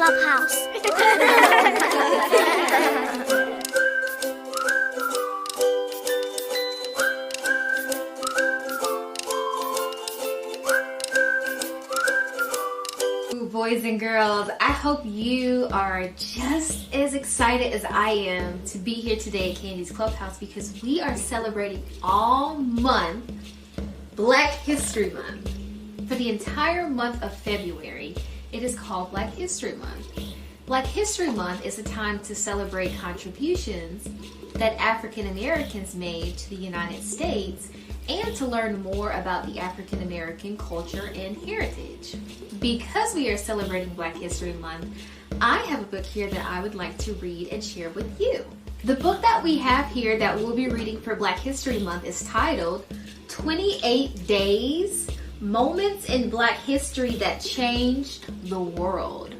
Clubhouse. Boys and girls, I hope you are just as excited as I am to be here today at Candi's Clubhouse, because we are celebrating all month Black History Month. For the entire month of February, it is called Black History Month. Black History Month is a time to celebrate contributions that African Americans made to the United States and to learn more about the African American culture and heritage. Because we are celebrating Black History Month, I have a book here that I would like to read and share with you. The book that we have here that we'll be reading for Black History Month is titled 28 Days, Moments in Black History That Changed the World.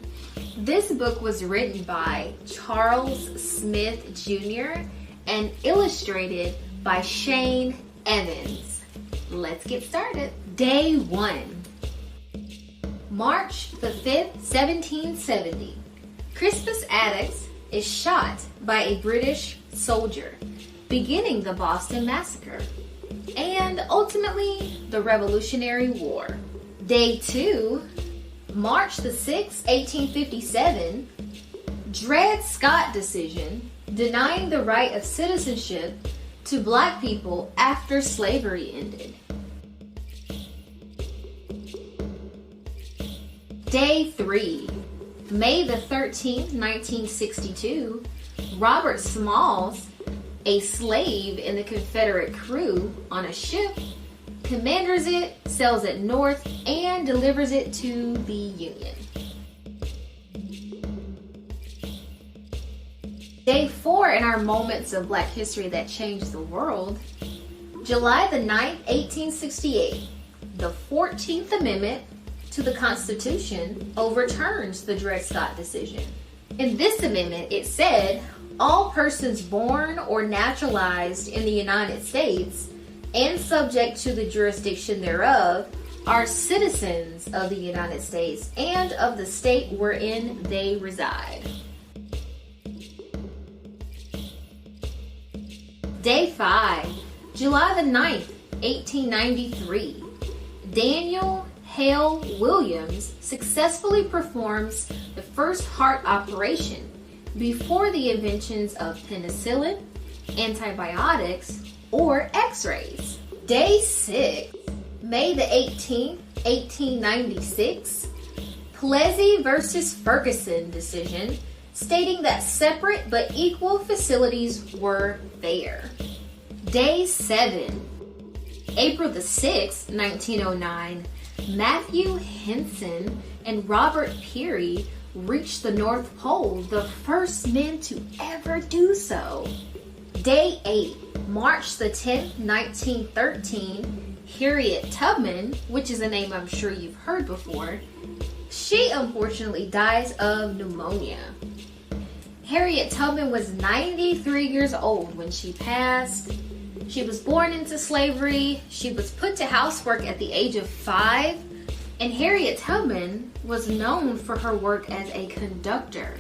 This book was written by Charles Smith Jr. and illustrated by Shane Evans. Let's get started. Day 1. March the 5th, 1770. Crispus Attucks is shot by a British soldier, beginning the Boston Massacre, and ultimately the Revolutionary War. Day 2. March the 6th, 1857. Dred Scott decision denying the right of citizenship to Black people after slavery ended. Day 3. May the 13th, 1962. Robert Smalls, a slave in the Confederate crew on a ship, commanders it, sails it north, and delivers it to the Union. Day 4 in our moments of Black history that changed the world. July the 9th, 1868. The 14th Amendment to the Constitution overturns the Dred Scott decision. In this amendment, it said, all persons born or naturalized in the United States and subject to the jurisdiction thereof are citizens of the United States and of the state wherein they reside. Day 5, July the 9th, 1893. Daniel Hale Williams successfully performs the first heart operation before the inventions of penicillin, antibiotics, or x-rays. Day 6, May the 18th, 1896. Plessy versus Ferguson decision stating that separate but equal facilities were fair. Day 7, April the 6th, 1909. Matthew Henson and Robert Peary reached the North Pole, the first men to ever do so. Day 8, March the 10th, 1913. Harriet Tubman, which is a name I'm sure you've heard before, she unfortunately dies of pneumonia. Harriet Tubman was 93 years old when she passed. She was born into slavery. She was put to housework at the age of 5. And Harriet Tubman was known for her work as a conductor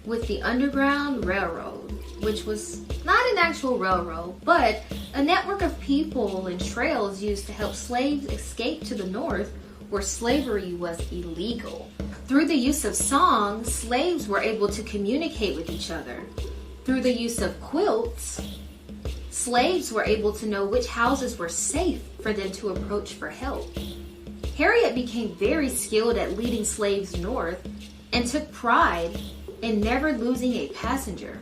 with the Underground Railroad, which was not an actual railroad, but a network of people and trails used to help slaves escape to the north where slavery was illegal. Through the use of song, slaves were able to communicate with each other. Through the use of quilts, slaves were able to know which houses were safe for them to approach for help. Harriet became very skilled at leading slaves north and took pride in never losing a passenger.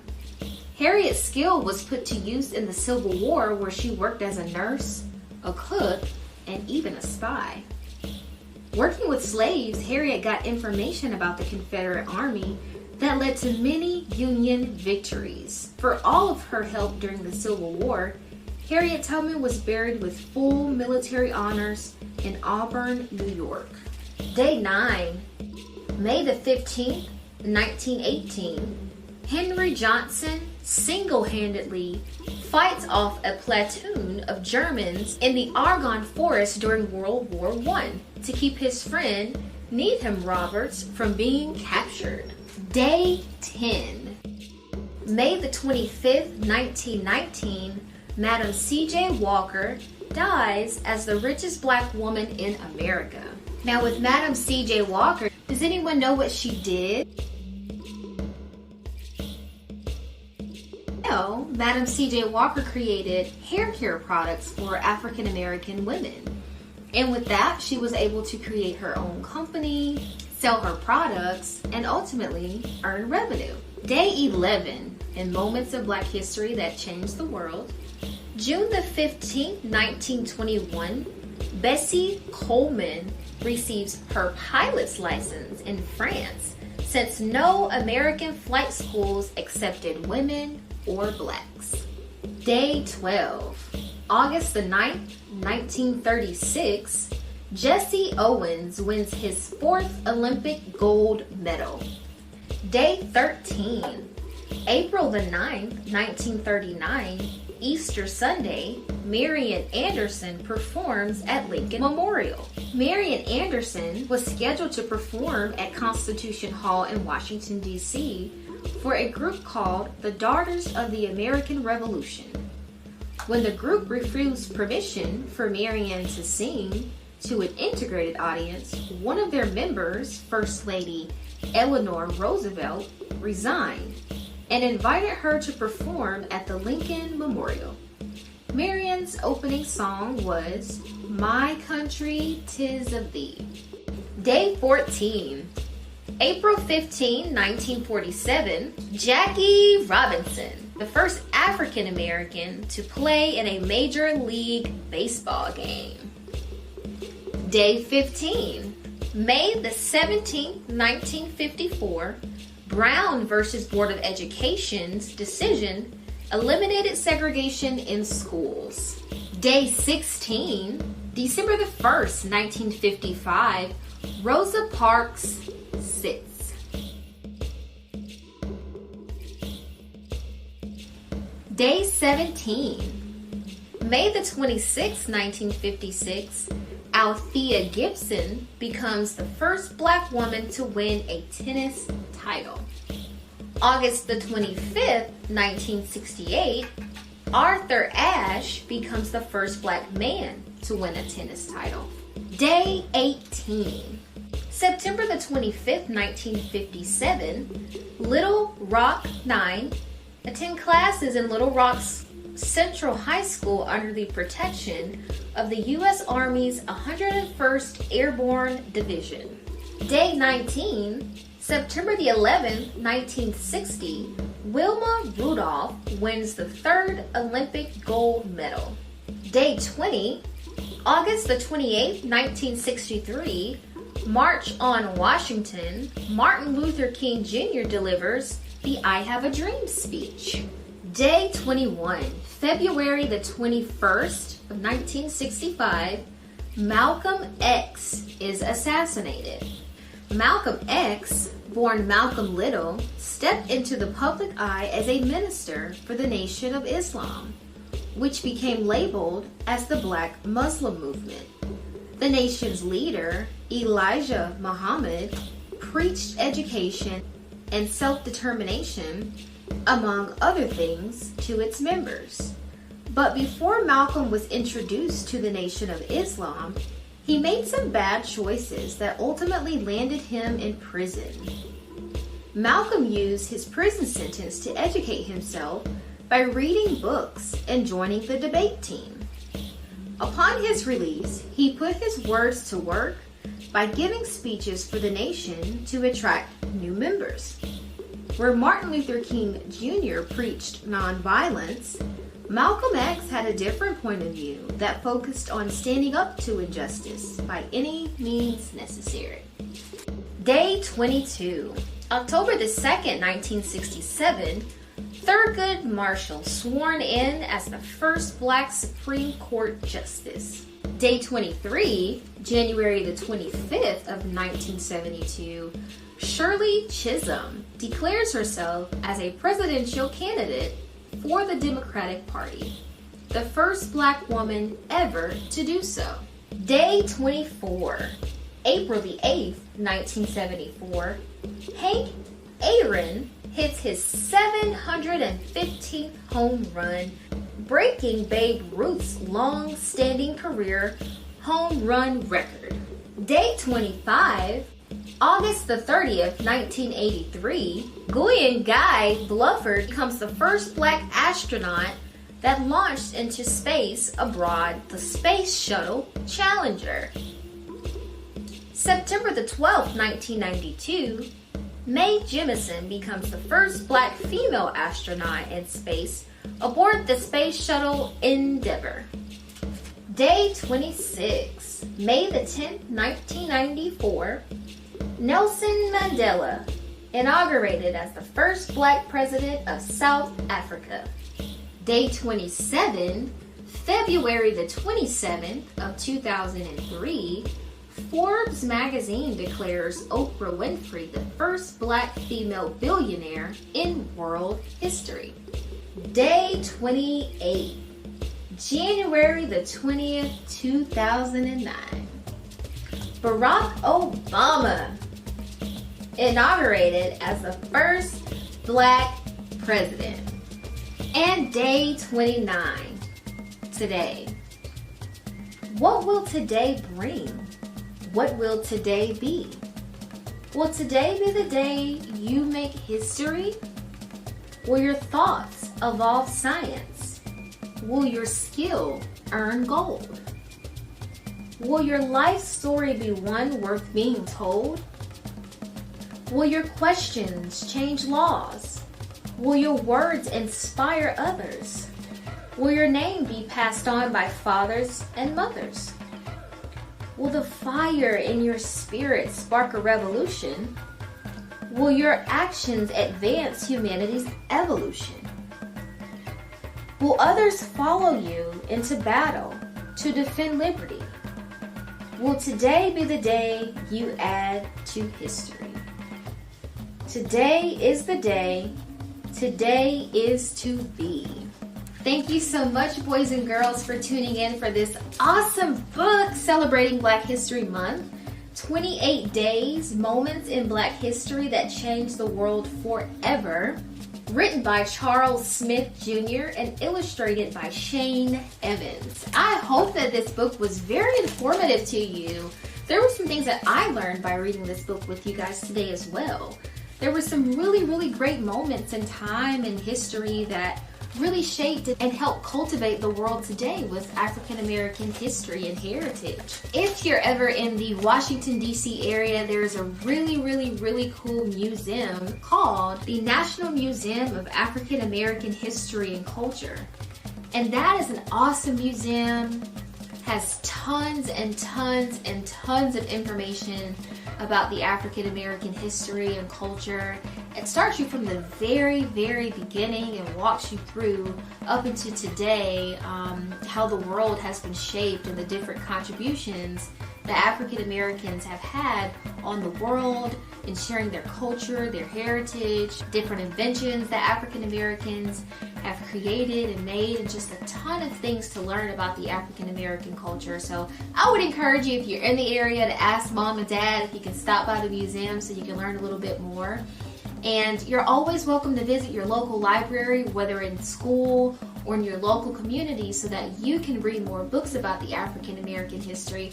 Harriet's skill was put to use in the Civil War, where she worked as a nurse, a cook, and even a spy. Working with slaves, Harriet got information about the Confederate Army that led to many Union victories. For all of her help during the Civil War, Harriet Tubman was buried with full military honors in Auburn, New York. Day 9, May the 15th, 1918. Henry Johnson single-handedly fights off a platoon of Germans in the Argonne Forest during World War I to keep his friend Needham Roberts from being captured. Day 10. May the 25th, 1919, Madam C.J. Walker dies as the richest black woman in America. Now with Madam C.J. Walker, does anyone know what she did? Well, Madam C.J. Walker created hair care products for African American women. And with that, she was able to create her own company, sell her products, and ultimately earn revenue. Day 11 in Moments of Black History That Changed the World. June the 15th, 1921, Bessie Coleman receives her pilot's license in France since no American flight schools accepted women or blacks. Day 12, August the 9th, 1936, Jesse Owens wins his 4th Olympic gold medal. Day 13, April the 9th, 1939, Easter Sunday, Marian Anderson performs at Lincoln Memorial. Marian Anderson was scheduled to perform at Constitution Hall in Washington, D.C. for a group called the Daughters of the American Revolution. When the group refused permission for Marian to sing to an integrated audience, one of their members, First Lady Eleanor Roosevelt, resigned and invited her to perform at the Lincoln Memorial. Marian's opening song was My Country 'Tis of Thee. Day 14, April 15, 1947, Jackie Robinson, the first African American to play in a Major League Baseball game. Day 15, May the 17th, 1954, Brown versus Board of Education's decision eliminated segregation in schools. Day 16, December the 1st, 1955, Rosa Parks sits. Day 17, May the 26th, 1956, Althea Gibson becomes the first black woman to win a tennis title. August the 25th, 1968, Arthur Ashe becomes the first black man to win a tennis title. Day 18, September the 25th, 1957, Little Rock 9 attend classes in Little Rock's Central High School under the protection of the U.S. Army's 101st Airborne Division. Day 19, September the 11th, 1960, Wilma Rudolph wins the 3rd Olympic gold medal. Day 20, August the 28th, 1963, March on Washington, Martin Luther King Jr. delivers the I Have a Dream speech. Day 21, February the 21st of 1965, Malcolm X is assassinated. Malcolm X, born Malcolm Little, stepped into the public eye as a minister for the Nation of Islam, which became labeled as the Black Muslim movement. The nation's leader, Elijah Muhammad, preached education and self-determination, among other things, to its members. But before Malcolm was introduced to the Nation of Islam, he made some bad choices that ultimately landed him in prison. Malcolm used his prison sentence to educate himself by reading books and joining the debate team. Upon his release, he put his words to work by giving speeches for the nation to attract new members. Where Martin Luther King Jr. preached nonviolence, Malcolm X had a different point of view that focused on standing up to injustice by any means necessary. Day 22, October the 2nd, 1967, Thurgood Marshall sworn in as the first black Supreme Court Justice. Day 23, January the 25th of 1972, Shirley Chisholm declares herself as a presidential candidate for the Democratic Party, the first black woman ever to do so. Day 24, April the 8th, 1974, Hank Aaron hits his 715th home run, breaking Babe Ruth's long-standing career home run record. Day 25, August the 30th, 1983, Guian Guy Bluford becomes the first black astronaut that launched into space aboard the Space Shuttle Challenger. September the 12th, 1992, Mae Jemison becomes the first black female astronaut in space aboard the Space Shuttle Endeavour. Day 26, May the 10th, 1994, Nelson Mandela inaugurated as the first black president of South Africa. Day 27, February the 27th of 2003, Forbes magazine declares Oprah Winfrey the first black female billionaire in world history. Day 28, January the 20th, 2009, Barack Obama inaugurated as the first black president. And day 29, today. What will today bring? What will today be? Will today be the day you make history? Will your thoughts evolve science? Will your skill earn gold? Will your life story be one worth being told? Will your questions change laws? Will your words inspire others? Will your name be passed on by fathers and mothers? Will the fire in your spirit spark a revolution? Will your actions advance humanity's evolution? Will others follow you into battle to defend liberty? Will today be the day you add to history? Today is the day. Today is to be. Thank you so much, boys and girls, for tuning in for this awesome book celebrating Black History Month. 28 Days, Moments in Black History That Changed the World Forever. Written by Charles Smith Jr. and illustrated by Shane Evans. I hope that this book was very informative to you. There were some things that I learned by reading this book with you guys today as well. There were some really great moments in time and history that really shaped and helped cultivate the world today with African American history and heritage. If you're ever in the Washington, D.C. area, there's a really cool museum called the National Museum of African American History and Culture. And that is an awesome museum, has tons of information about the African American history and culture. It starts you from the very beginning and walks you through up into today, how the world has been shaped and the different contributions that African Americans have had on the world in sharing their culture, their heritage, different inventions that African Americans have created and made, and just a ton of things to learn about the African American culture. So I would encourage you, if you're in the area, to ask mom and dad if you can stop by the museum so you can learn a little bit more. And you're always welcome to visit your local library, whether in school or in your local community, so that you can read more books about the African American history.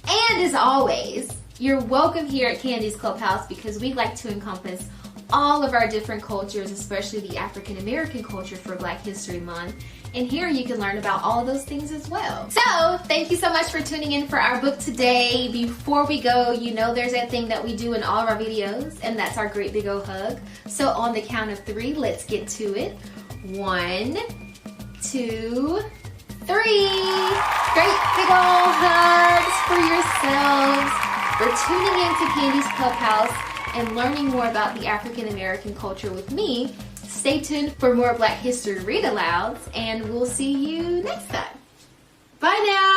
And as always, you're welcome here at Candi's Clubhouse, because we like to encompass all of our different cultures, especially the African American culture for Black History Month. And here you can learn about all of those things as well. So thank you so much for tuning in for our book today. Before we go, you know there's that thing that we do in all of our videos, and that's our great big old hug. So on the count of 3, let's get to it. 1, 2, 3. Great big old hugs for yourselves for tuning in to Candi's Clubhouse and learning more about the African American culture with me. Stay tuned for more Black History Read Alouds, and we'll see you next time. Bye now!